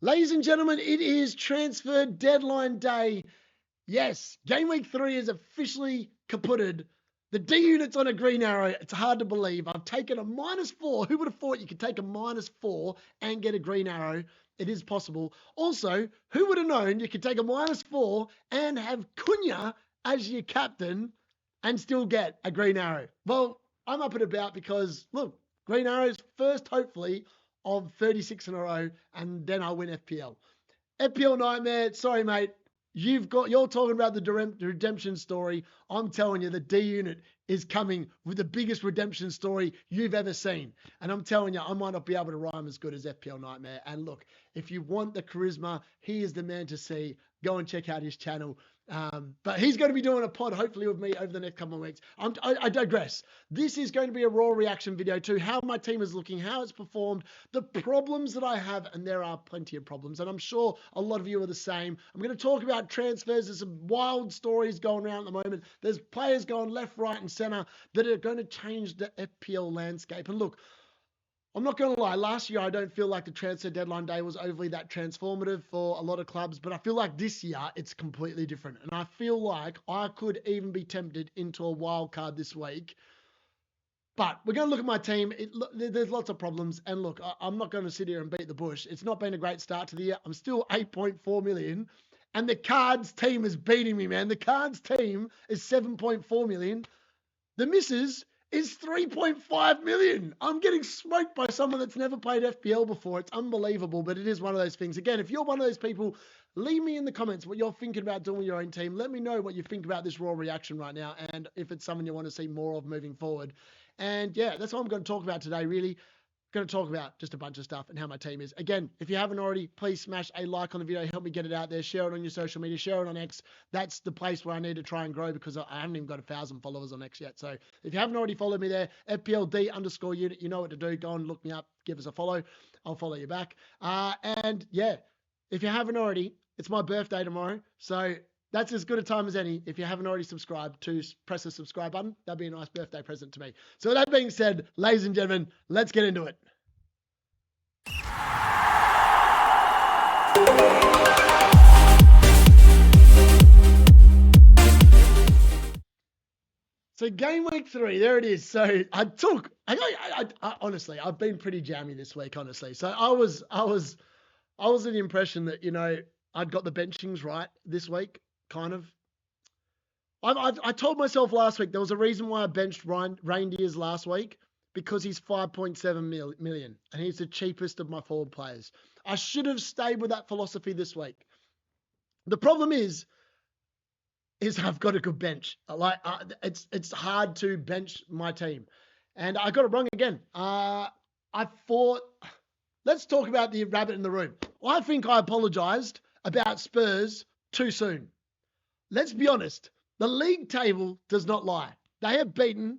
Ladies and gentlemen, it is transfer deadline day. Yes, Gameweek 3 is officially kaputted. The D-Unit's on a green arrow. It's hard to believe. I've taken a -4. Who would have thought you could take a -4 and get a green arrow? It is possible. Also, who would have known you could take a -4 and have CUNHA as your captain and still get a green arrow? Well, I'm up and about because, look, green arrows first, hopefully, of 36 in a row, and then I'll win FPL. FPL Nightmare, sorry, mate. You're talking about the redemption story. I'm telling you, the D-Unit is coming with the biggest redemption story you've ever seen. And I'm telling you, I might not be able to rhyme as good as FPL Nightmare. And look, if you want the charisma, he is the man to see. Go and check out his channel. But he's going to be doing a pod, hopefully, with me over the next couple of weeks. I digress. This is going to be a raw reaction video to how my team is looking, how it's performed, the problems that I have, and there are plenty of problems. And I'm sure a lot of you are the same. I'm going to talk about transfers. There's some wild stories going around at the moment. There's players going left, right, and center that are going to change the FPL landscape. And look, I'm not going to lie, last year I don't feel like the transfer deadline day was overly that transformative for a lot of clubs, but I feel like this year it's completely different. And I feel like I could even be tempted into a wild card this week. But we're going to look at my team. There's lots of problems. And look, I'm not going to sit here and beat the bush. It's not been a great start to the year. I'm still 8.4 million. And the Cards team is beating me, man. The Cards team is 7.4 million. The missus is 3.5 million. I'm getting smoked by someone that's never played FPL before. It's unbelievable, but it is one of those things. Again, if you're one of those people, leave me in the comments what you're thinking about doing with your own team. Let me know what you think about this raw reaction right now and if it's something you want to see more of moving forward. And yeah, that's what I'm going to talk about today, really. Going to talk about just a bunch of stuff and how my team is. Again, if you haven't already, please smash a like on the video. Help me get it out there. Share it on your social media. Share it on X. That's the place where I need to try and grow because I haven't even got 1,000 followers on X yet. So if you haven't already followed me there, FPL D_unit, you know what to do. Go and look me up. Give us a follow. I'll follow you back. And yeah, if you haven't already, it's my birthday tomorrow. So that's as good a time as any. If you haven't already subscribed, to press the subscribe button. That'd be a nice birthday present to me. So with that being said, ladies and gentlemen, let's get into it. So game week 3, there it is. So honestly, I've been pretty jammy this week, honestly. So I was of the impression that, I'd got the benchings right this week, kind of. I told myself last week there was a reason why I benched Reindeers last week, because he's 5.7 million and he's the cheapest of my forward players. I should have stayed with that philosophy this week. The problem is I've got a good bench. It's hard to bench my team, and I got it wrong again. Let's talk about the rabbit in the room. I think I apologized about Spurs too soon. Let's be honest. The league table does not lie. They have beaten,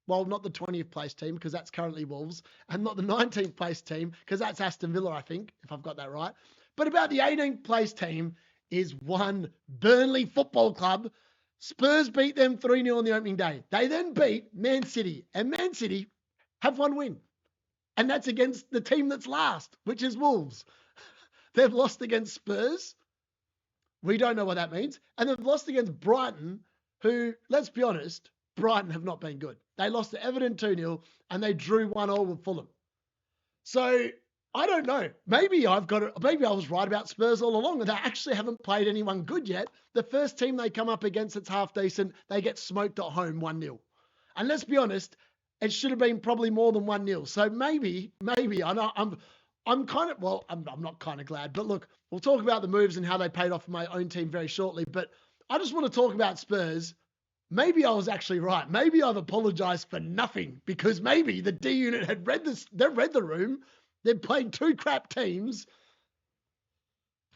well, not the 20th place team, because that's currently Wolves, and not the 19th place team, because that's Aston Villa, I think, if I've got that right. But about the 18th place team is one Burnley Football Club. Spurs beat them 3-0 on the opening day. They then beat Man City, and Man City have one win. And that's against the team that's last, which is Wolves. They've lost against Spurs. We don't know what that means. And they've lost against Brighton, who, let's be honest, Brighton have not been good. They lost to Everton 2-0 and they drew 1-0 with Fulham. So I don't know. Maybe I was right about Spurs all along, and they actually haven't played anyone good yet. The first team they come up against that's half decent, they get smoked at home 1-0. And let's be honest, it should have been probably more than 1-0. So maybe I'm not kind of glad, but look, we'll talk about the moves and how they paid off for my own team very shortly. But I just want to talk about Spurs. Maybe I was actually right. Maybe I've apologized for nothing, because maybe the D-Unit had read the room. They've played 2 crap teams.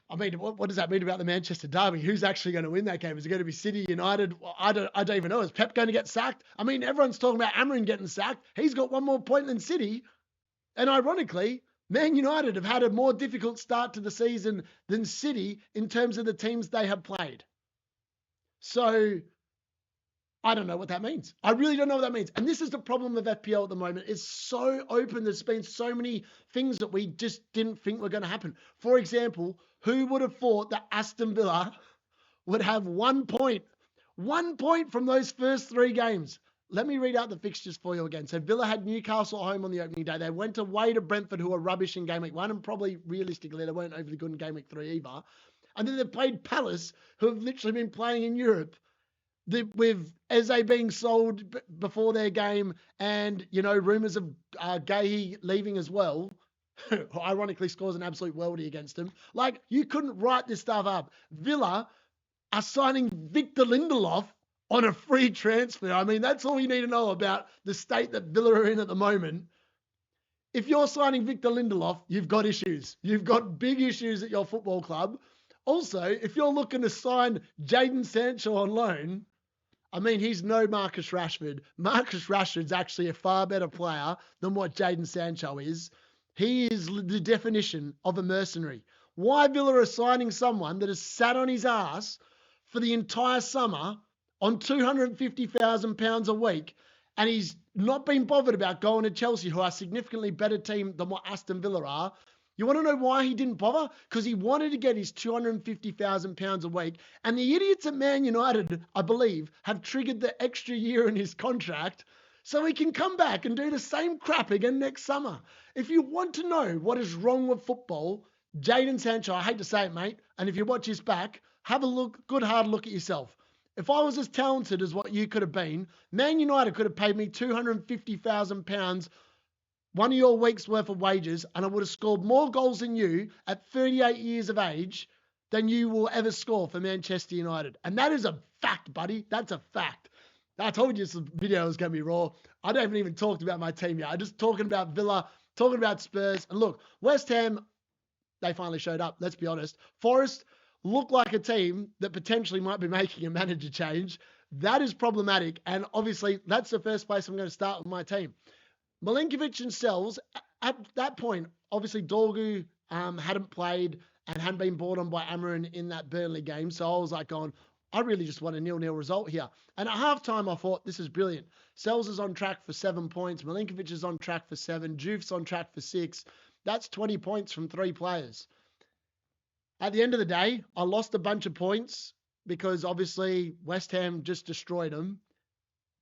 I mean, what does that mean about the Manchester derby? Who's actually going to win that game? Is it going to be City, United? Well, I don't even know. Is Pep going to get sacked? I mean, everyone's talking about Amarin getting sacked. He's got one more point than City. And ironically, Man United have had a more difficult start to the season than City in terms of the teams they have played. So I don't know what that means. I really don't know what that means. And this is the problem with FPL at the moment. It's so open. There's been so many things that we just didn't think were going to happen. For example, who would have thought that Aston Villa would have 1 point? 1 point from those first 3 games. Let me read out the fixtures for you again. So Villa had Newcastle at home on the opening day. They went away to Brentford, who were rubbish in Game Week 1, and probably realistically, they weren't overly good in Game Week 3 either. And then they played Palace, who have literally been playing in Europe with Eze being sold before their game and, you know, rumours of Gahey leaving as well, who ironically scores an absolute worldie against him. Like, you couldn't write this stuff up. Villa are signing Victor Lindelof on a free transfer. I mean, that's all you need to know about the state that Villa are in at the moment. If you're signing Victor Lindelof, you've got issues. You've got big issues at your football club. Also, if you're looking to sign Jadon Sancho on loan, I mean, he's no Marcus Rashford. Marcus Rashford's actually a far better player than what Jadon Sancho is. He is the definition of a mercenary. Why Villa are signing someone that has sat on his ass for the entire summer on £250,000 a week, and he's not been bothered about going to Chelsea, who are a significantly better team than what Aston Villa are. You want to know why he didn't bother? Because he wanted to get his £250,000 a week. And the idiots at Man United, I believe, have triggered the extra year in his contract so he can come back and do the same crap again next summer. If you want to know what is wrong with football, Jadon Sancho, I hate to say it, mate, and if you watch his back, have a look, good hard look at yourself. If I was as talented as what you could have been, Man United could have paid me £250,000 one of your week's worth of wages, and I would have scored more goals than you at 38 years of age than you will ever score for Manchester United. And that is a fact, buddy. That's a fact. I told you this video was going to be raw. I haven't even talked about my team yet. I'm just talking about Villa, talking about Spurs. And look, West Ham, they finally showed up. Let's be honest. Forest look like a team that potentially might be making a manager change. That is problematic. And obviously, that's the first place I'm going to start with my team. Milinkovic and Sells, at that point, obviously Dorgu hadn't played and hadn't been brought on by Amarin in that Burnley game. So I was like going, I really just want a 0-0 result here. And at halftime, I thought, this is brilliant. Sells is on track for 7 points. Milinkovic is on track for 7. Juve's on track for 6. That's 20 points from 3 players. At the end of the day, I lost a bunch of points because obviously West Ham just destroyed them.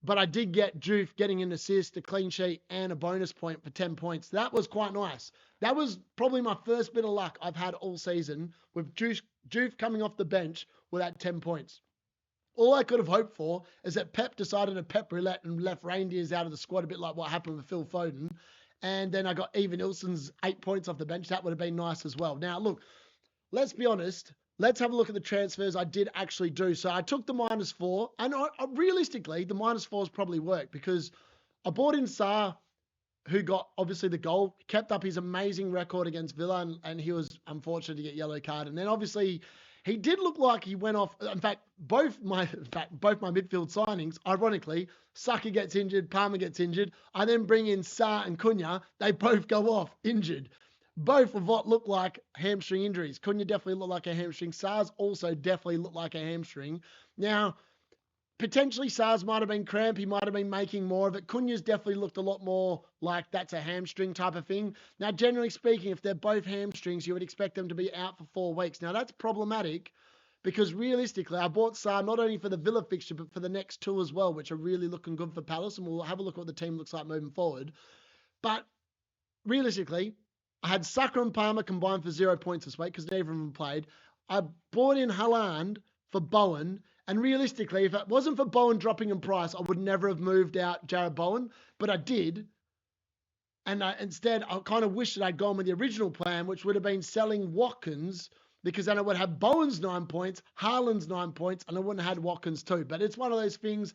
But I did get Juve getting an assist, a clean sheet, and a bonus point for 10 points. That was quite nice. That was probably my first bit of luck I've had all season with Juve coming off the bench with that 10 points. All I could have hoped for is that Pep decided to pep roulette and left reindeers out of the squad, a bit like what happened with Phil Foden. And then I got Evan Nilsson's 8 points off the bench. That would have been nice as well. Now, look, let's be honest. Let's have a look at the transfers I did actually do. So I took the -4, and realistically, the -4s probably worked because I bought in Sarr, who got obviously the goal, kept up his amazing record against Villa, and he was unfortunate to get yellow card. And then obviously he did look like he went off. In fact, both my midfield signings, ironically, Saka gets injured, Palmer gets injured. I then bring in Sarr and CUNHA. They both go off injured. Both of what look like hamstring injuries. CUNHA definitely looked like a hamstring. Sarr's also definitely looked like a hamstring. Now, potentially Sarr's might have been cramp. He might have been making more of it. CUNHA's definitely looked a lot more like that's a hamstring type of thing. Now, generally speaking, if they're both hamstrings, you would expect them to be out for 4 weeks. Now, that's problematic because realistically, I bought Sarr not only for the Villa fixture, but for the next 2 as well, which are really looking good for Palace. And we'll have a look at what the team looks like moving forward. But realistically, I had Saka and Palmer combined for 0 points this week because neither of them played. I bought in Haaland for Bowen. And realistically, if it wasn't for Bowen dropping in price, I would never have moved out Jared Bowen. But I did. And instead, I kind of wish that I'd gone with the original plan, which would have been selling Watkins, because then I would have Bowen's 9 points, Haaland's 9 points, and I wouldn't have had Watkins too. But it's one of those things.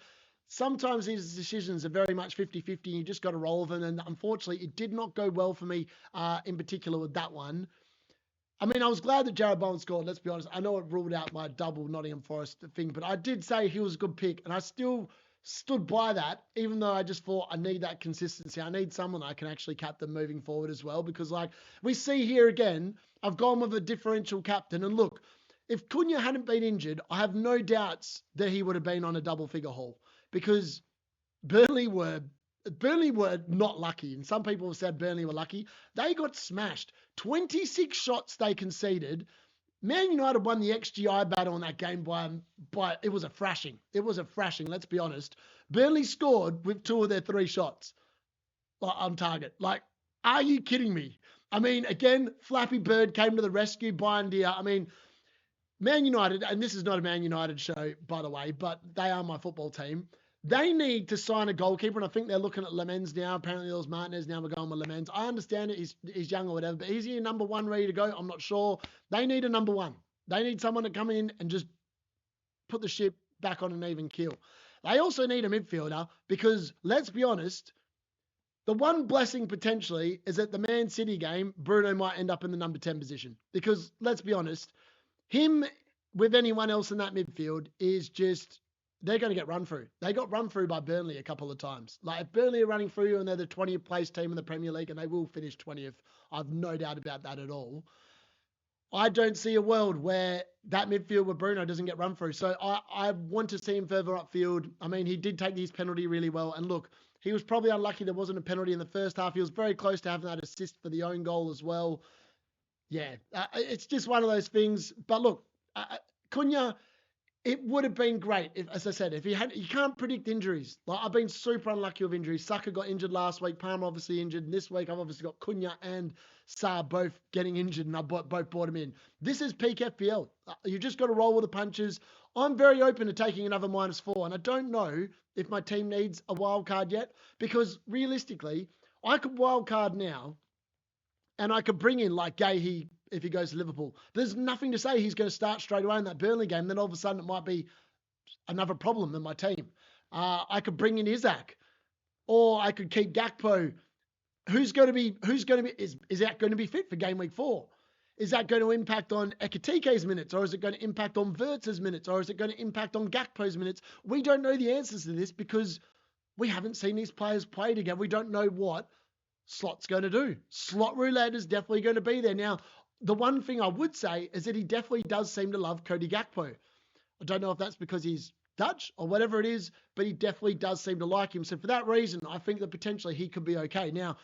Sometimes these decisions are very much 50-50 and you just got to roll with them. And unfortunately, it did not go well for me in particular with that one. I mean, I was glad that Jared Bowen scored, let's be honest. I know it ruled out my double Nottingham Forest thing, but I did say he was a good pick. And I still stood by that, even though I just thought I need that consistency. I need someone I can actually captain moving forward as well. Because like we see here again, I've gone with a differential captain. And look, if CUNHA hadn't been injured, I have no doubts that he would have been on a double figure haul. because Burnley were not lucky, and some people have said Burnley were lucky. They got smashed. 26 shots they conceded. Man United won the XGI battle in that game by it was a thrashing. It was a thrashing, let's be honest. Burnley scored with 2 of their 3 shots on target. Like, are you kidding me? I mean, again, Flappy Bird came to the rescue, Brian Deere. I mean, Man United, and this is not a Man United show, by the way, but they are my football team. They need to sign a goalkeeper, and I think they're looking at Lemens now. Apparently, there was Martinez. Now we're going with Lemens. I understand it. He's young or whatever, but is he a number 1 ready to go? I'm not sure. They need a number 1. They need someone to come in and just put the ship back on an even keel. They also need a midfielder because, let's be honest, the one blessing potentially is that the Man City game, Bruno might end up in the number 10 position. Because, let's be honest, him with anyone else in that midfield is just, they're going to get run through. They got run through by Burnley a couple of times. Like, if Burnley are running through you and they're the 20th place team in the Premier League, and they will finish 20th, I've no doubt about that at all. I don't see a world where that midfield with Bruno doesn't get run through. So I want to see him further upfield. I mean, he did take his penalty really well. And look, he was probably unlucky there wasn't a penalty in the first half. He was very close to having that assist for the own goal as well. Yeah, it's just one of those things. But look, CUNHA, it would have been great if, as I said, if you can't predict injuries. Like, I've been super unlucky with injuries. Saka got injured last week. Palmer obviously injured. And this week I've obviously got CUNHA and Sarr both getting injured, and I both brought him in. This is peak FPL. You just got to roll with the punches. I'm very open to taking another -4, and I don't know if my team needs a wild card yet, because realistically, I could wild card now, and I could bring in like Gahey if he goes to Liverpool. There's nothing to say he's going to start straight away in that Burnley game. Then all of a sudden it might be another problem in my team. I could bring in Isaac, or I could keep Gakpo. Is that going to be fit for game week 4? Is that going to impact on Ekitike's minutes, or is it going to impact on Wirtz's minutes, or is it going to impact on Gakpo's minutes? We don't know the answers to this because we haven't seen these players play together. We don't know what Slot's going to do. Slot roulette is definitely going to be there. Now, the one thing I would say is that he definitely does seem to love Cody Gakpo. I don't know if that's because he's Dutch or whatever it is, but he definitely does seem to like him. So for that reason, I think that potentially he could be okay. Now,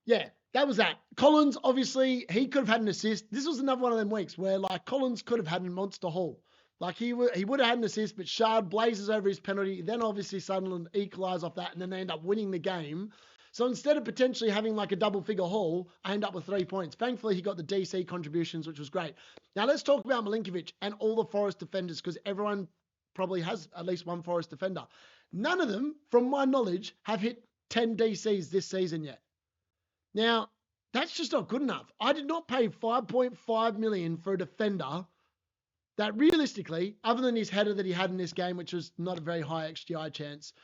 yeah, that was that. Collins, obviously, he could have had an assist. This was another one of them weeks where, like, Collins could have had a monster haul. Like, he would have had an assist, but Shard blazes over his penalty. Then, obviously, Sunderland equalise off that, and then they end up winning the game. So instead of potentially having like a double-figure haul, I end up with 3 points. Thankfully, he got the DC contributions, which was great. Now, let's talk about Milinkovic and all the Forest defenders, because everyone probably has at least one Forest defender. None of them, from my knowledge, have hit 10 DCs this season yet. Now, that's just not good enough. I did not pay 5.5 million for a defender that realistically, other than his header that he had in this game, which was not a very high XGI chance,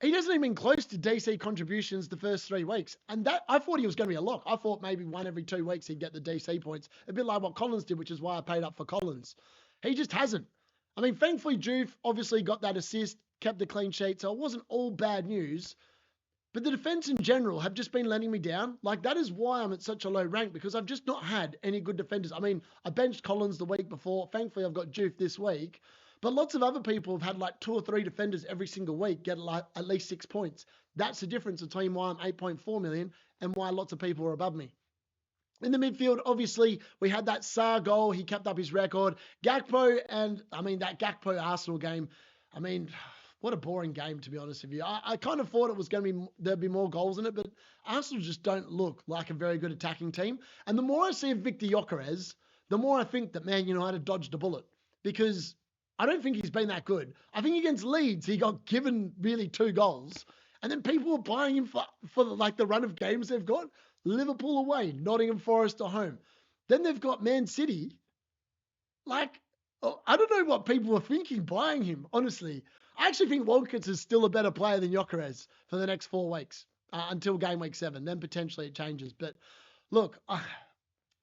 he doesn't even close to DC contributions the first 3 weeks. And that, I thought he was going to be a lock. I thought maybe 1 every 2 weeks he'd get the DC points. A bit like what Collins did, which is why I paid up for Collins. He just hasn't. I mean, thankfully, Juve obviously got that assist, kept the clean sheet, so it wasn't all bad news. But the defense in general have just been letting me down. Like, that is why I'm at such a low rank, because I've just not had any good defenders. I mean, I benched Collins the week before. Thankfully, I've got Juve this week. But lots of other people have had like 2 or 3 defenders every single week get like at least 6 points. That's the difference between why I'm 8.4 million and why lots of people are above me. In the midfield, obviously, we had that Sarr goal. He kept up his record. Gakpo, and I mean, that Gakpo Arsenal game, I mean, what a boring game, to be honest with you. I kind of thought it was going to be, there'd be more goals in it, but Arsenal just don't look like a very good attacking team. And the more I see of Victor Gyökeres, the more I think that Man United dodged a bullet, because I don't think he's been that good. I think against Leeds, he got given really 2 goals. And then people were buying him for like the run of games they've got. Liverpool away, Nottingham Forest at home. Then they've got Man City. Like, I don't know what people were thinking buying him, honestly. I actually think Watkins is still a better player than Gyökeres for the next 4 weeks until game week 7. Then potentially it changes. But look,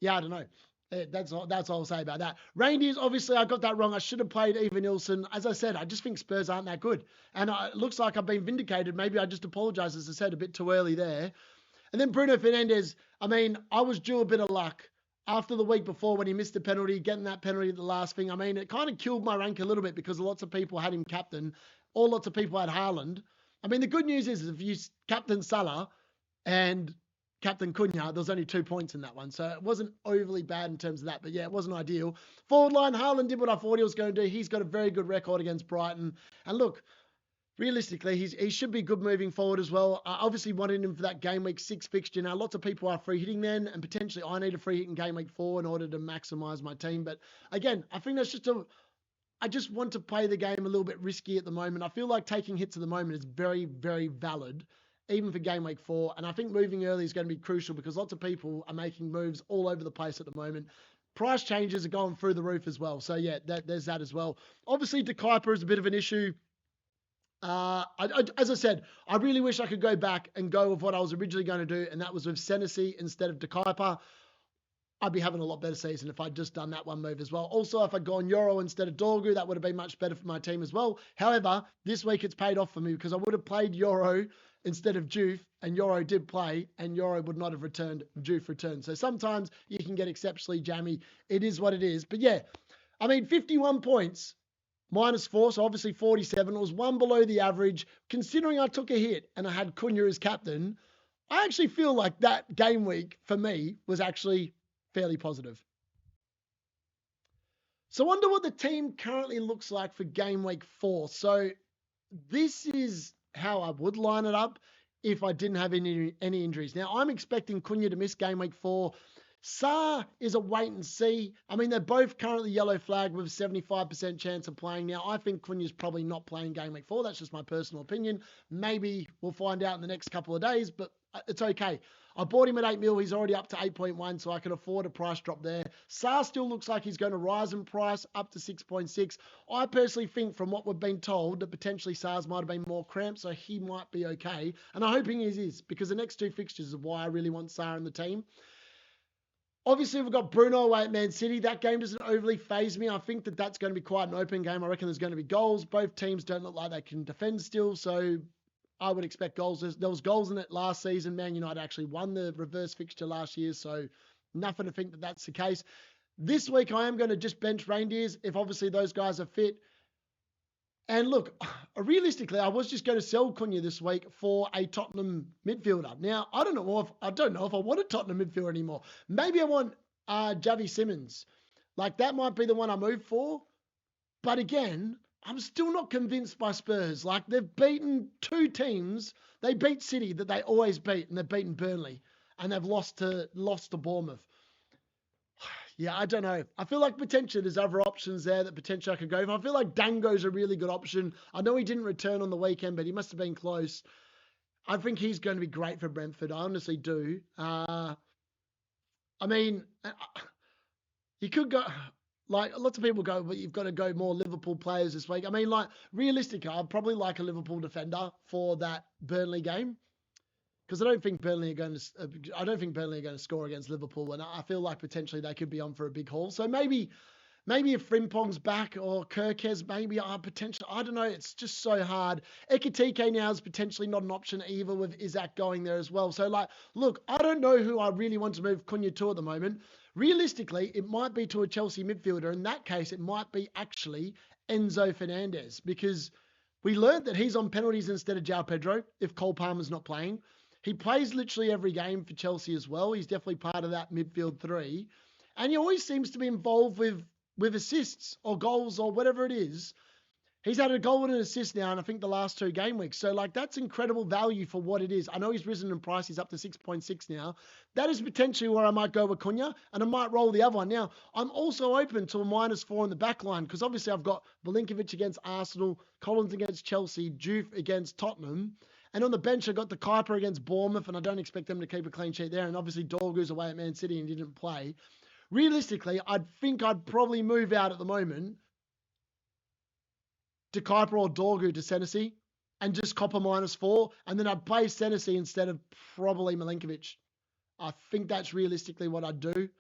yeah, I don't know. That's all I'll say about that. Reindeers, obviously, I got that wrong. I should have played Eva Nilsson. As I said, I just think Spurs aren't that good. And it looks like I've been vindicated. Maybe I just apologise, as I said, a bit too early there. And then Bruno Fernandes, I mean, I was due a bit of luck. after the week before when he missed the penalty, getting that penalty at the last thing, I mean, it kind of killed my rank a little bit because lots of people had him captain, or lots of people had Haaland. I mean, the good news is if you captain Salah and captain CUNHA, there was only 2 points in that one. So it wasn't overly bad in terms of that. But yeah, it wasn't ideal. Forward line, Haaland did what I thought he was going to do. He's got a very good record against Brighton. And look, realistically, he should be good moving forward as well. I obviously wanted him for that Game Week 6 fixture. Now, lots of people are free hitting then, and potentially I need a free hit in Game Week 4 in order to maximise my team. But again, I think that's I just want to play the game a little bit risky at the moment. I feel like taking hits at the moment is very, very valid, even for Game Week 4. And I think moving early is going to be crucial because lots of people are making moves all over the place at the moment. Price changes are going through the roof as well. So yeah, there's that as well. Obviously, De Kuyper is a bit of an issue. As I said, I really wish I could go back and go with what I was originally going to do, and that was with Senesi instead of De Kuyper. I'd be having a lot better season if I'd just done that one move as well. Also, if I'd gone Euro instead of Dorgu, that would have been much better for my team as well. However, this week it's paid off for me because I would have played Euro instead of Juve, and Euro did play, and Euro would not have returned. Juve returned. So sometimes you can get exceptionally jammy. It is what it is. But yeah, I mean, 51 points. -4, so obviously 47. It was one below the average. Considering I took a hit and I had CUNHA as captain, I actually feel like that game week for me was actually fairly positive. So I wonder what the team currently looks like for Game Week 4. So this is how I would line it up if I didn't have any injuries. Now, I'm expecting CUNHA to miss Game Week 4. Sarr is a wait and see. I mean, they're both currently yellow flag with a 75% chance of playing. Now, I think CUNHA's probably not playing Game Week 4. That's just my personal opinion. Maybe we'll find out in the next couple of days, but it's okay. I bought him at 8 mil. He's already up to 8.1, so I can afford a price drop there. Sarr still looks like he's going to rise in price up to 6.6. I personally think from what we've been told that potentially Sarr's might have been more cramped, so he might be okay. And I'm hoping he is because the next 2 fixtures is why I really want Sarr in the team. Obviously, we've got Bruno away at Man City. That game doesn't overly faze me. I think that that's going to be quite an open game. I reckon there's going to be goals. Both teams don't look like they can defend still, so I would expect goals. There was goals in it last season. Man United actually won the reverse fixture last year, so nothing to think that that's the case. This week, I am going to just bench Reindeers if obviously those guys are fit. And look, realistically, I was just going to sell CUNHA this week for a Tottenham midfielder. Now, I don't know if I want a Tottenham midfielder anymore. Maybe I want Javi Simmons. Like, that might be the one I move for. But again, I'm still not convinced by Spurs. Like, they've beaten 2 teams. They beat City that they always beat, and they've beaten Burnley. And they've lost to Bournemouth. Yeah, I don't know. I feel like potentially there's other options there that potentially I could go for. I feel like Dango's a really good option. I know he didn't return on the weekend, but he must have been close. I think he's going to be great for Brentford. I honestly do. I mean, you could go, like lots of people go, but you've got to go more Liverpool players this week. I mean, like realistically, I'd probably like a Liverpool defender for that Burnley game. Because I don't think Burnley are going to score against Liverpool, and I feel like potentially they could be on for a big haul. So maybe if Frimpong's back or Kirkes, maybe potentially. I don't know. It's just so hard. Ekitike now is potentially not an option either with Isaac going there as well. So like, look, I don't know who I really want to move CUNHA to at the moment. Realistically, it might be to a Chelsea midfielder. In that case, it might be actually Enzo Fernandez because we learned that he's on penalties instead of João Pedro if Cole Palmer's not playing. He plays literally every game for Chelsea as well. He's definitely part of that midfield 3. And he always seems to be involved with assists or goals or whatever it is. He's had a goal and an assist now, and I think the last 2 game weeks. So, like, that's incredible value for what it is. I know he's risen in price. He's up to 6.6 now. That is potentially where I might go with CUNHA, and I might roll the other one. Now, I'm also open to a -4 in the back line because obviously I've got Milinkovic against Arsenal, Collins against Chelsea, Juve against Tottenham. And on the bench, I got De Kuyper against Bournemouth, and I don't expect them to keep a clean sheet there. And obviously, Dorgu's away at Man City and didn't play. Realistically, I think I'd probably move out at the moment De Kuyper or Dorgu to Senesi and just cop a -4. And then I'd play Senesi instead of probably Milinkovic. I think that's realistically what I'd do.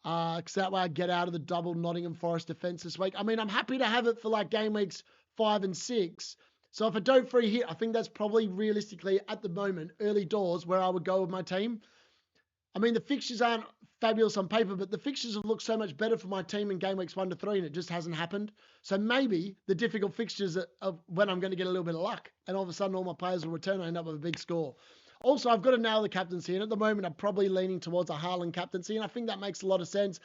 Because that way I'd get out of the double Nottingham Forest defence this week. I mean, I'm happy to have it for like game weeks 5 and 6. So if I don't free hit, I think that's probably realistically at the moment, early doors, where I would go with my team. I mean, the fixtures aren't fabulous on paper, but the fixtures have looked so much better for my team in game weeks 1 to 3, and it just hasn't happened. So maybe the difficult fixtures are when I'm going to get a little bit of luck, and all of a sudden all my players will return and I end up with a big score. Also, I've got to nail the captaincy, and at the moment I'm probably leaning towards a Haaland captaincy, and I think that makes a lot of sense.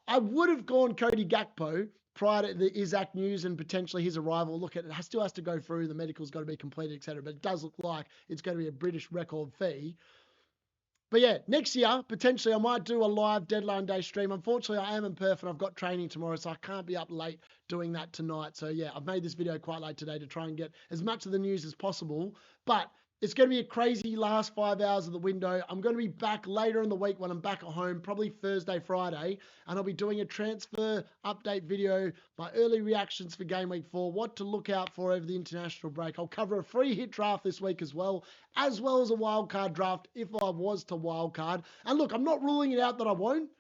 I would have gone Cody Gakpo prior to the Isaac news and potentially his arrival. Look, it still has to go through. The medical's got to be completed, etc. But it does look like it's going to be a British record fee. But yeah, next year, potentially I might do a live deadline day stream. Unfortunately, I am in Perth and I've got training tomorrow, so I can't be up late doing that tonight. So yeah, I've made this video quite late today to try and get as much of the news as possible. But it's going to be a crazy last 5 hours of the window. I'm going to be back later in the week when I'm back at home, probably Thursday, Friday, and I'll be doing a transfer update video, my early reactions for Game Week 4, what to look out for over the international break. I'll cover a free hit draft this week as well as a wildcard draft if I was to wildcard. And look, I'm not ruling it out that I won't,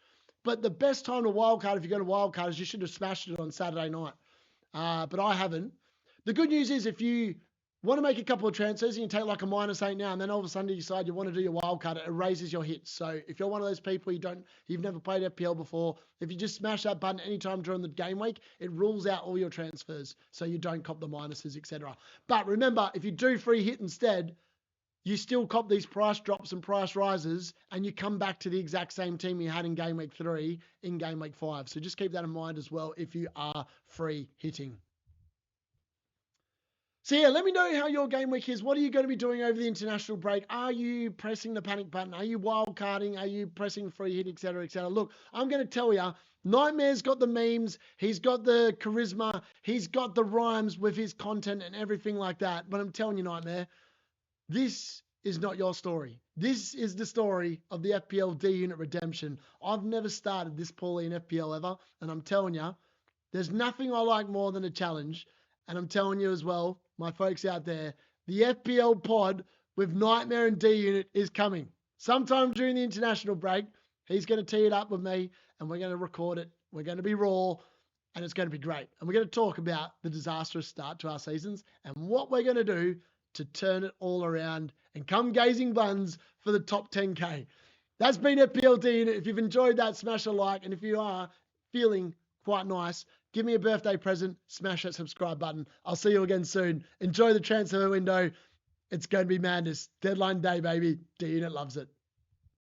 but the best time to wildcard if you're going to wildcard is you should have smashed it on Saturday night. But I haven't. The good news is if you want to make a couple of transfers and you take like a -8 now, and then all of a sudden you decide you want to do your wild card, it raises your hits. So if you're one of those people you've never played FPL before, if you just smash that button anytime during the game week, it rules out all your transfers so you don't cop the minuses, etc. But remember, if you do free hit instead, you still cop these price drops and price rises, and you come back to the exact same team you had in Game Week 3 in Game Week 5. So just keep that in mind as well if you are free hitting. So yeah, let me know how your game week is. What are you going to be doing over the international break? Are you pressing the panic button? Are you wildcarding? Are you pressing free hit, etc., etc.? Look, I'm going to tell you, Nightmare's got the memes. He's got the charisma. He's got the rhymes with his content and everything like that. But I'm telling you, Nightmare, this is not your story. This is the story of the FPL D-Unit redemption. I've never started this poorly in FPL ever. And I'm telling you, there's nothing I like more than a challenge. And I'm telling you as well, my folks out there, the FPL pod with Nightmare and D-Unit is coming. Sometime during the international break, he's going to tee it up with me and we're going to record it. We're going to be raw and it's going to be great. And we're going to talk about the disastrous start to our seasons and what we're going to do to turn it all around and come gazing buns for the top 10K. That's been FPL D-Unit. If you've enjoyed that, smash a like. And if you are feeling quite nice, give me a birthday present, smash that subscribe button. I'll see you again soon. Enjoy the transfer window. It's going to be madness. Deadline day, baby. D-Unit loves it.